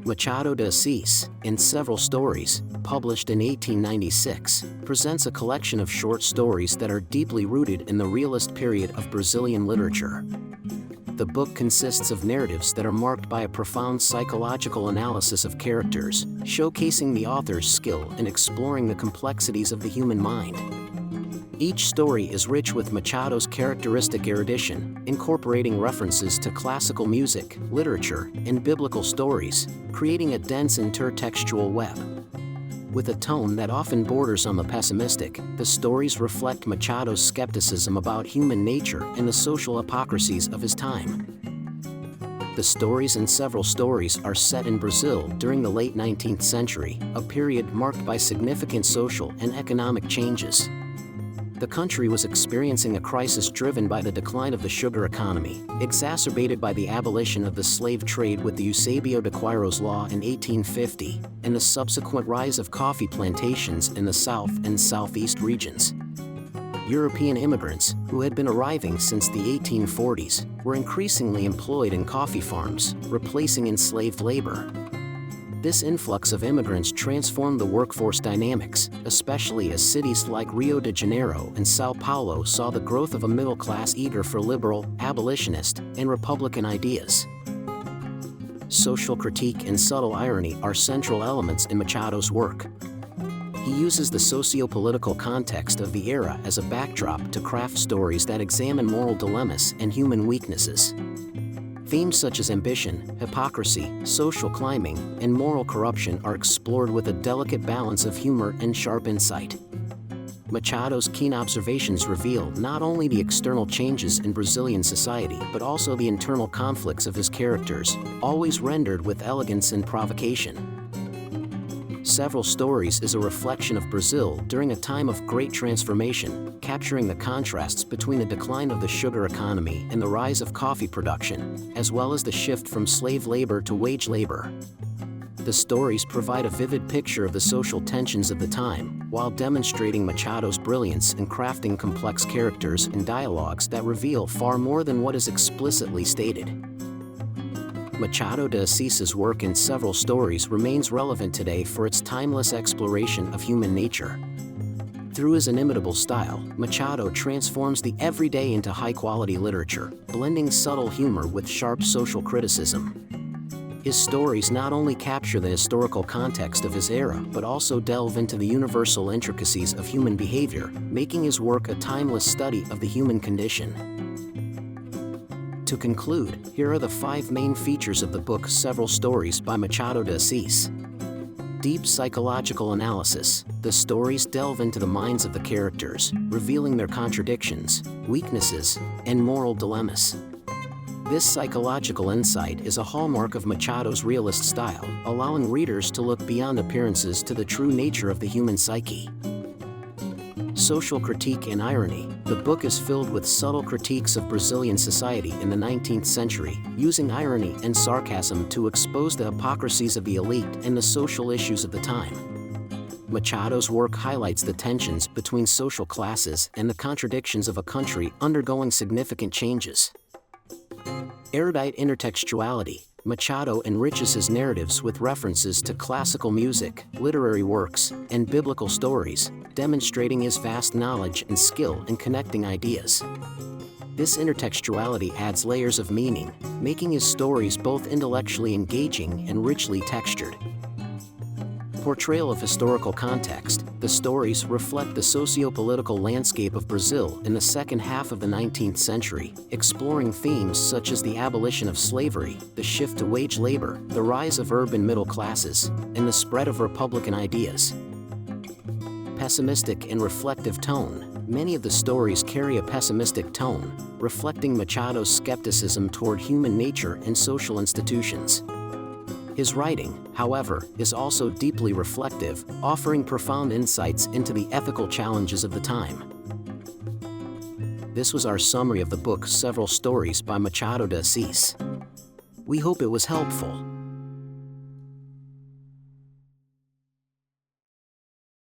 Machado de Assis, in Several Stories, published in 1896, presents a collection of short stories that are deeply rooted in the realist period of Brazilian literature. The book consists of narratives that are marked by a profound psychological analysis of characters, showcasing the author's skill in exploring the complexities of the human mind. Each story is rich with Machado's characteristic erudition, incorporating references to classical music, literature, and biblical stories, creating a dense intertextual web. With a tone that often borders on the pessimistic, the stories reflect Machado's skepticism about human nature and the social hypocrisies of his time. The stories in Several Stories are set in Brazil during the late 19th century, a period marked by significant social and economic changes. The country was experiencing a crisis driven by the decline of the sugar economy, exacerbated by the abolition of the slave trade with the Eusebio de Queiroz Law in 1850, and the subsequent rise of coffee plantations in the south and southeast regions. European immigrants, who had been arriving since the 1840s, were increasingly employed in coffee farms, replacing enslaved labor. This influx of immigrants transformed the workforce dynamics, especially as cities like Rio de Janeiro and São Paulo saw the growth of a middle class eager for liberal, abolitionist, and republican ideas. Social critique and subtle irony are central elements in Machado's work. He uses the socio-political context of the era as a backdrop to craft stories that examine moral dilemmas and human weaknesses. Themes such as ambition, hypocrisy, social climbing, and moral corruption are explored with a delicate balance of humor and sharp insight. Machado's keen observations reveal not only the external changes in Brazilian society but also the internal conflicts of his characters, always rendered with elegance and provocation. Several Stories is a reflection of Brazil during a time of great transformation, capturing the contrasts between the decline of the sugar economy and the rise of coffee production, as well as the shift from slave labor to wage labor. The stories provide a vivid picture of the social tensions of the time, while demonstrating Machado's brilliance in crafting complex characters and dialogues that reveal far more than what is explicitly stated. Machado de Assis's work in Several Stories remains relevant today for its timeless exploration of human nature. Through his inimitable style, Machado transforms the everyday into high-quality literature, blending subtle humor with sharp social criticism. His stories not only capture the historical context of his era but also delve into the universal intricacies of human behavior, making his work a timeless study of the human condition. To conclude, here are the 5 main features of the book Several Stories by Machado de Assis. Deep psychological analysis. The stories delve into the minds of the characters, revealing their contradictions, weaknesses, and moral dilemmas. This psychological insight is a hallmark of Machado's realist style, allowing readers to look beyond appearances to the true nature of the human psyche. Social critique and irony. The book is filled with subtle critiques of Brazilian society in the 19th century, using irony and sarcasm to expose the hypocrisies of the elite and the social issues of the time. Machado's work highlights the tensions between social classes and the contradictions of a country undergoing significant changes. Erudite intertextuality. Machado enriches his narratives with references to classical music, literary works, and biblical stories, demonstrating his vast knowledge and skill in connecting ideas. This intertextuality adds layers of meaning, making his stories both intellectually engaging and richly textured. Portrayal of historical context. The stories reflect the socio-political landscape of Brazil in the second half of the 19th century, exploring themes such as the abolition of slavery, the shift to wage labor, the rise of urban middle classes, and the spread of republican ideas. Pessimistic and reflective tone. Many of the stories carry a pessimistic tone, reflecting Machado's skepticism toward human nature and social institutions. His writing, however, is also deeply reflective, offering profound insights into the ethical challenges of the time. This was our summary of the book Several Stories by Machado de Assis. We hope it was helpful.